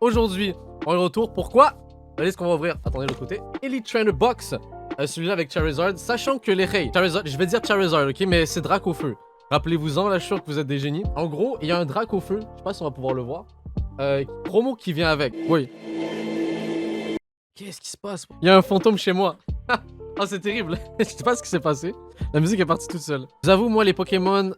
Aujourd'hui, on est de retour. Pourquoi? La liste qu'on va ouvrir. Attendez, de l'autre côté. Elite Trainer Box. Celui-là avec Charizard. Sachant que les rays. Charizard, je vais dire Charizard, ok? Mais c'est Drac au feu. Rappelez-vous-en, là, je suis sûr que vous êtes des génies. En gros, il y a un Drac au feu. Je sais pas si on va pouvoir le voir. Promo qui vient avec. Oui. Qu'est-ce qui se passe? Il y a un fantôme chez moi. Oh, c'est terrible. Je sais pas ce qui s'est passé. La musique est partie toute seule. J'avoue, moi, les Pokémon,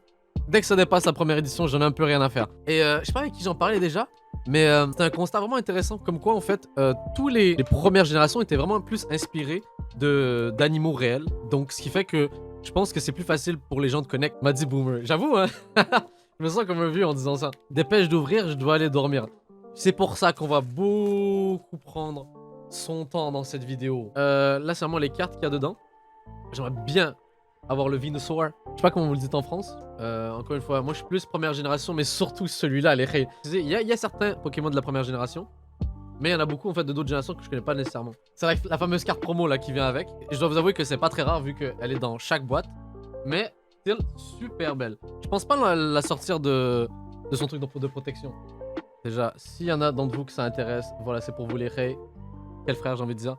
dès que ça dépasse la première édition, j'en ai un peu rien à faire. Et je sais pas avec qui j'en parlais déjà, mais c'est un constat vraiment intéressant. Comme quoi, en fait, tous les premières générations étaient vraiment plus inspirées d'animaux réels. Donc, ce qui fait que je pense que c'est plus facile pour les gens de connect. M'a dit Boomer. J'avoue, hein. Je me sens comme un vieux en disant ça. Dépêche d'ouvrir, je dois aller dormir. C'est pour ça qu'on va beaucoup prendre son temps dans cette vidéo. Là, c'est vraiment les cartes qu'il y a dedans. J'aimerais bien avoir le Venusaur. Je sais pas comment vous le dites en France. Encore une fois, moi je suis plus première génération, mais surtout celui-là, les rays. Il y a certains Pokémon de la première génération, mais il y en a beaucoup en fait de d'autres générations que je connais pas nécessairement. C'est la fameuse carte promo là qui vient avec. Et je dois vous avouer que c'est pas très rare vu qu'elle est dans chaque boîte. Mais still super belle. Je pense pas la sortir de son truc de protection. Déjà, s'il y en a d'entre vous que ça intéresse, voilà, c'est pour vous les rays. Quel frère, j'ai envie de dire.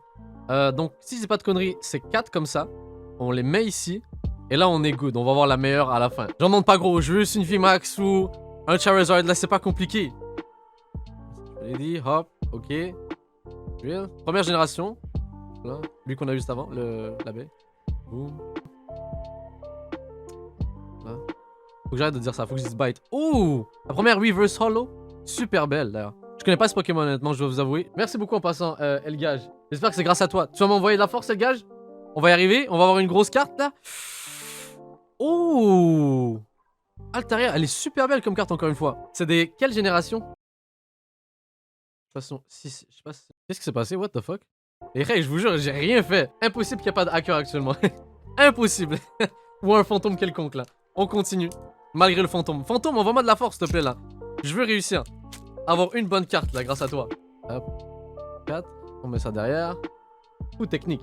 Donc, si c'est pas de conneries, c'est 4 comme ça. On les met ici. Et là, on est good. On va voir la meilleure à la fin. J'en demande pas gros. Je veux juste une VMAX ou un Charizard. Là, c'est pas compliqué. Je l'ai dit. Hop. Ok. Bien. Première génération. Là. Lui qu'on a juste avant. L'abbé. Boum. Là. Faut que j'arrête de dire ça. Faut que je dise bite. Ouh! La première Reverse Hollow. Super belle, d'ailleurs. Je connais pas ce Pokémon, honnêtement, je dois vous avouer. Merci beaucoup en passant, Elgage. J'espère que c'est grâce à toi. Tu vas m'envoyer de la force, Elgage? On va y arriver. On va avoir une grosse carte, là. Oh! Altaria, elle est super belle comme carte, encore une fois. C'est des... Quelle génération? De toute façon, je sais pas si... Qu'est-ce qui s'est passé? What the fuck? Les rays, je vous jure, j'ai rien fait. Impossible qu'il n'y ait pas de hacker actuellement. Impossible. Ou un fantôme quelconque, là. On continue. Malgré le fantôme. Fantôme, envoie-moi de la force, s'il te plaît, là. Je veux réussir. Avoir une bonne carte là grâce à toi. Hop. 4. On met ça derrière. Coup technique.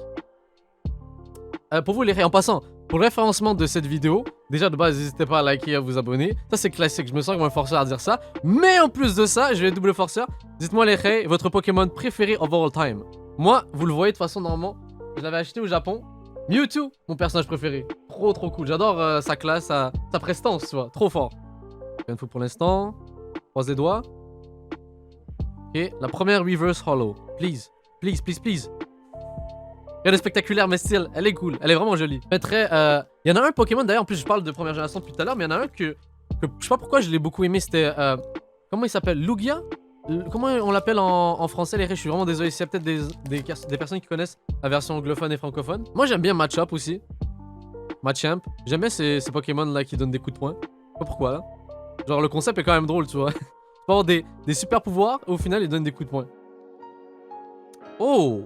Pour vous les rays, en passant, pour le référencement de cette vidéo, déjà de base n'hésitez pas à liker et à vous abonner. Ça c'est classique, je me sens comme un forceur à dire ça. Mais en plus de ça, je vais double forceur. Dites-moi les rays, votre Pokémon préféré of all time. Moi, vous le voyez de façon normalement, je l'avais acheté au Japon. Mewtwo, mon personnage préféré. Trop cool, j'adore sa classe, sa prestance, tu vois, trop fort. Une fois pour l'instant. Croise les doigts. Ok, la première Reverse Hollow. Please. Elle est spectaculaire, mais style, elle est cool. Elle est vraiment jolie. Il y en a un Pokémon, d'ailleurs, en plus je parle de première génération depuis tout à l'heure, mais il y en a un que je sais pas pourquoi je l'ai beaucoup aimé. C'était, comment il s'appelle? Lugia? Comment on l'appelle en français, les rays? Je suis vraiment désolé. S'il y a peut-être des personnes qui connaissent la version anglophone et francophone. Moi, j'aime bien Matchup aussi. Machamp. J'aime bien ces Pokémon-là qui donnent des coups de poing. Je sais pas pourquoi, là. Genre, le concept est quand même drôle, tu vois. Tu peux avoir des super pouvoirs et au final ils donnent des coups de poing. Oh!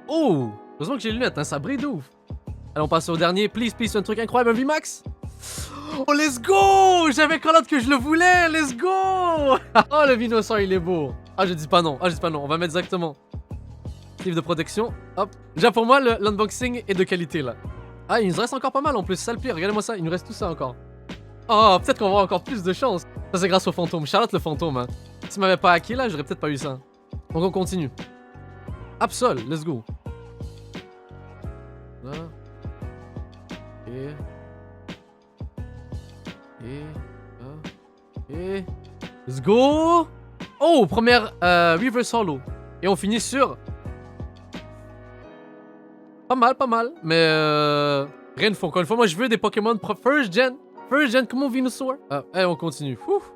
Oh! Heureusement que j'ai les lunettes, hein, ça brille de ouf. Allez, on passe au dernier. Please, un truc incroyable, un VMAX. Oh, let's go! J'avais quand l'autre que je le voulais, let's go! Oh, le Venusaur, il est beau. Ah, je dis pas non, on va mettre directement. Livre de protection, hop. Déjà pour moi, l'unboxing est de qualité là. Ah, il nous reste encore pas mal en plus, ça le pire, regardez-moi ça, il nous reste tout ça encore. Oh, peut-être qu'on va avoir encore plus de chance. Ça, c'est grâce au fantôme. Charlotte le fantôme. Hein. S'il m'avait pas hacké là, j'aurais peut-être pas eu ça. Donc, on continue. Absol, let's go. Là. Et. Let's go. Oh, première Reverse Hollow. Et on finit sur. Pas mal. Mais rien de fou. Encore une fois, moi, je veux des Pokémon First Gen. Comment Venusaur? Et on continue. Ouf.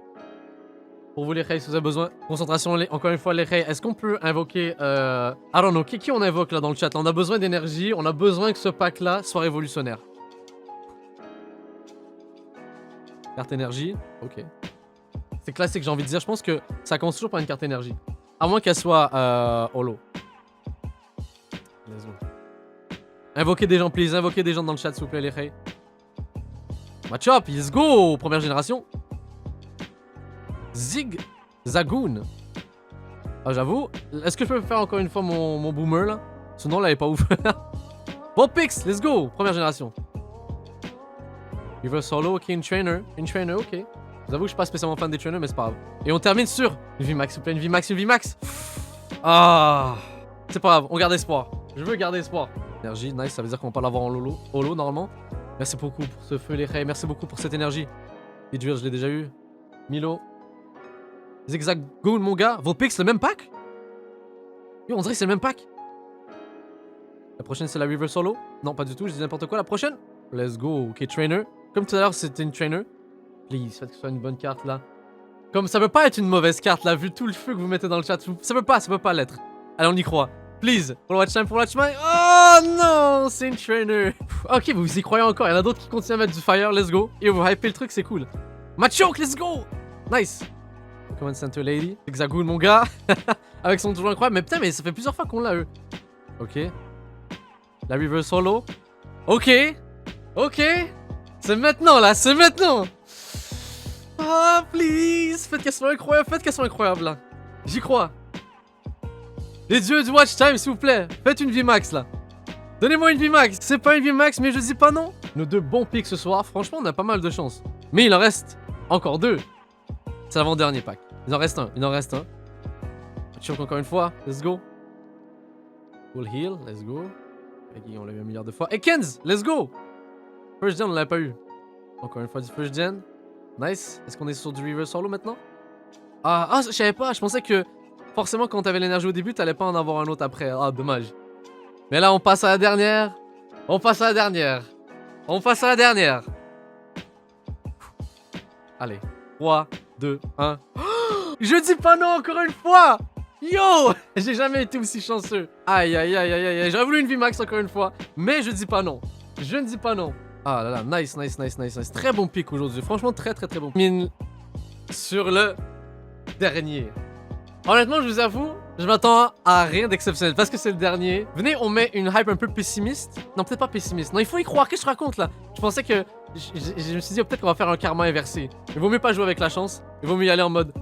Pour vous les rays, si vous avez besoin. Concentration, encore une fois les rays. Est-ce qu'on peut invoquer... I don't know. Qui on invoque là dans le chat? On a besoin d'énergie. On a besoin que ce pack là soit révolutionnaire. Carte énergie. Ok. C'est classique, j'ai envie de dire. Je pense que ça commence toujours par une carte énergie. À moins qu'elle soit holo. Let's go. Invoquez des gens, please. Invoquez des gens dans le chat, s'il vous plaît, les rays. Matchup, let's go! Première génération. Zagoon. Ah, j'avoue. Est-ce que je peux faire encore une fois mon boomer là? Ce nom là est pas ouf. Vulpix, let's go! Première génération. Reverse Hollow, ok, une trainer, ok. J'avoue, je suis pas spécialement fan des trainers, mais c'est pas grave. Et on termine sur une vie max, s'il vous plaît, une vie max, une vie max. Ah, c'est pas grave, on garde espoir. Je veux garder espoir. Énergie, nice, ça veut dire qu'on va pas l'avoir en holo normalement. Merci beaucoup pour ce feu, les rays. Merci beaucoup pour cette énergie. Et je l'ai déjà eu. Milo. Zigzag Goon, mon gars. Vos picks, le même pack? Yo, on dirait que c'est le même pack. La prochaine, c'est la River Solo. Non, pas du tout, je dis n'importe quoi. La prochaine, let's go. Ok, trainer. Comme tout à l'heure, c'était une trainer. Please, faites que ce soit une bonne carte là. Comme ça peut pas être une mauvaise carte là, vu tout le feu que vous mettez dans le chat. Ça peut pas l'être. Allez, on y croit. Please, pour le watch time, Oh non, c'est une trainer. Ok, vous y croyez encore. Il y en a d'autres qui continuent à mettre du fire. Let's go. Et vous hypez le truc, c'est cool. Machoke, let's go. Nice. Command Center Lady. Hexagoon, mon gars. Avec son toujours incroyable. Mais putain, mais ça fait plusieurs fois qu'on l'a, eux. Ok. La River Solo. Ok. Ok. C'est maintenant, là. C'est maintenant. Ah, please. Faites qu'elles soient incroyables. Faites qu'elles soient incroyables, là. J'y crois. Les dieux du watch time, s'il vous plaît. Faites une vie max, là. Donnez-moi une vie max. C'est pas une vie max, mais je dis pas non. Nos deux bons picks ce soir. Franchement, on a pas mal de chance. Mais il en reste encore deux. C'est l'avant-dernier pack. Il en reste un. Il en reste un. Choke encore une fois. Let's go. Full heal. Let's go. On l'a eu 1 milliard de fois. Et Kenz, let's go. First gen, on l'avait pas eu. Encore une fois du first gen. Nice. Est-ce qu'on est sur du River Solo maintenant? Ah, je savais pas. Je pensais que forcément, quand t'avais l'énergie au début, t'allais pas en avoir un autre après. Ah, dommage. Mais là, on passe à la dernière. On passe à la dernière. On passe à la dernière. Allez. 3, 2, 1. Oh, je dis pas non encore une fois. Yo, j'ai jamais été aussi chanceux. Aïe, aïe, aïe, aïe, aïe. J'aurais voulu une vie max encore une fois. Mais je dis pas non. Je ne dis pas non. Ah là là, nice, nice, nice, nice, nice. Très bon pick aujourd'hui. Franchement, très, très, très bon. Mine sur le dernier. Honnêtement, je vous avoue, je m'attends à rien d'exceptionnel parce que c'est le dernier. Venez, on met une hype un peu pessimiste. Non, peut-être pas pessimiste. Non, il faut y croire. Qu'est-ce que je raconte là? Je pensais que... Je me suis dit, oh, peut-être qu'on va faire un karma inversé. Il vaut mieux pas jouer avec la chance. Il vaut mieux y aller en mode...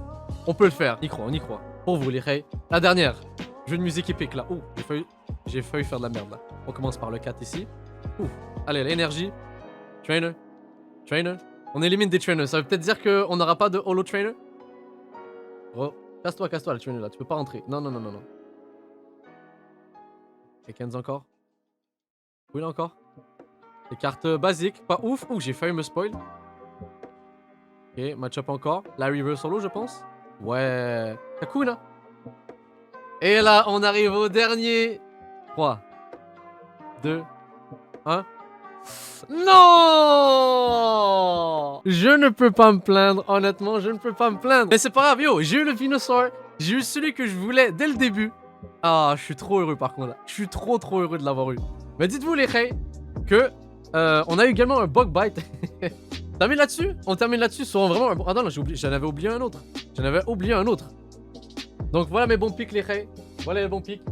On peut le faire. On y croit. Pour vous, les rays. La dernière. Jeu de musique épique là. Ouh, j'ai failli faire de la merde là. On commence par le 4 ici. Ouh. Allez, l'énergie. Trainer. Trainer. On élimine des trainers. Ça veut peut-être dire qu'on n'aura pas de holo trainer? Oh. Casse-toi, le trainer là. Tu peux pas rentrer. Non, non, non, non, non. Et Kenz encore. Oui, là encore. Les cartes basiques. Pas ouf. Ouh, j'ai failli me spoil. Ok, match-up encore. La River Solo, je pense. Ouais. C'est cool, hein. Et là, on arrive au dernier. 3, 2, 1. Non! Je ne peux pas me plaindre, honnêtement, je ne peux pas me plaindre. Mais c'est pas grave, yo, j'ai eu le Venusaur. J'ai eu celui que je voulais dès le début. Ah, je suis trop heureux par contre. Je suis trop heureux de l'avoir eu. Mais dites-vous, les rays, que on a eu également un Bug Bite. Termine là-dessus? On termine là-dessus sur vraiment un... Ah non, j'en avais oublié un autre. Donc voilà mes bons pics, les rays. Voilà les bons pics.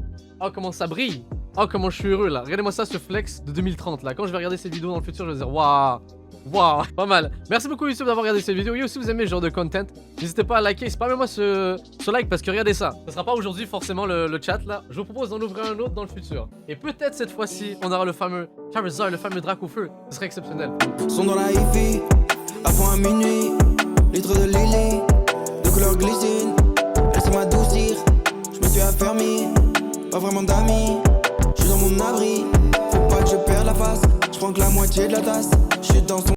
Oh, comment ça brille. Oh, comment je suis heureux là. Regardez-moi ça, ce flex de 2030 là. Quand je vais regarder cette vidéo dans le futur, je vais dire waouh. Waouh, pas mal. Merci beaucoup YouTube d'avoir regardé cette vidéo. Et si vous aimez ce genre de content, n'hésitez pas à liker. Spammez-moi ce like parce que regardez ça. Ce sera pas aujourd'hui forcément le chat là. Je vous propose d'en ouvrir un autre dans le futur. Et peut-être cette fois-ci, on aura le fameux Charizard, le fameux Drac au feu. Ce serait exceptionnel. Sont dans la hi-fi, avant à minuit. Litre de Lily, de couleur glycine. Laissez m'adoucir, je me suis affermi. Pas vraiment d'amis, je suis dans mon abri. Faut pas que je perde la face, je prends que la moitié de la tasse. Je suis dans son